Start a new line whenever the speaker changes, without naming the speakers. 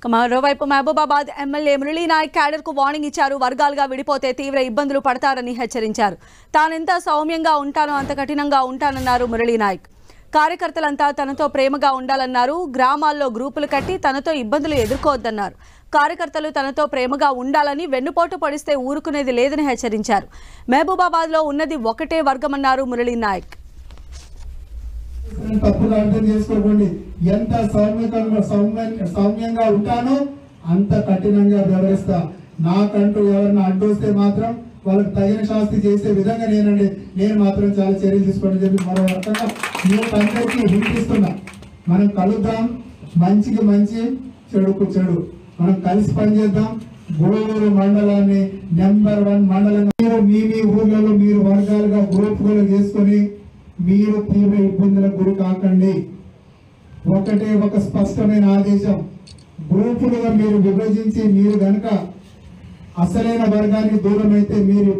మరోవైపు Mahabubabad MLA Murali Naik cadre కు warning ఇచ్చారు. వర్గాలుగా విడిపోతే తీవ్ర ఇబ్బందులు పడతారని హెచ్చరించారు. తానెంత సౌమ్యంగా ఉంటానో అంత కఠినంగా ఉంటానన్నారు మురళీ నాయక్. కార్యకర్తలంతా తనతో ప్రేమగా ఉండాలన్నారు. గ్రామాల్లో గ్రూపులు కట్టి తనతో ఇబ్బందులు ఎదుర్కోవద్దన్నారు. కార్యకర్తలు తనతో ప్రేమగా ఉండాలని వెన్నుపోటు పడిస్తే ఊరుకునేది లేదని హెచ్చరించారు. మహబూబాబాద్ లో ఉన్నది ఒకటే వర్గమన్నారు మురళీ నాయక్.
తప్పుగా అర్థం చేసుకోకండి. ఎంత సౌమ్యంగా ఉంటానో అంత కఠినంగా వ్యవహరిస్తా. నాకంటూ ఎవరిని అడ్డొస్తే మాత్రం వాళ్ళకి తగిన శాస్తి చేసే విధంగా నేను మాత్రం చాలా చర్యలు తీసుకోండి చెప్పి మరో రకంగా నేను అందరికీ వినిపిస్తున్నా. మనం కలుద్దాం, మంచికి మంచి, చెడుకు చెడు. మనం కలిసి పనిచేద్దాం. గూడూరు మండలాన్ని నెంబర్ 1 మండలంగా మీ ఊర్లలో మీరు వర్గాలుగా గ్రూపులు చేసుకొని మీరు తీవ్ర ఇబ్బందులకు గురి కాకండి. ఒకటే ఒక స్పష్టమైన ఆదేశం, గ్రూపులుగా మీరు విభజించి మీరు గనక అసలైన వర్గానికి దూరం అయితే మీరు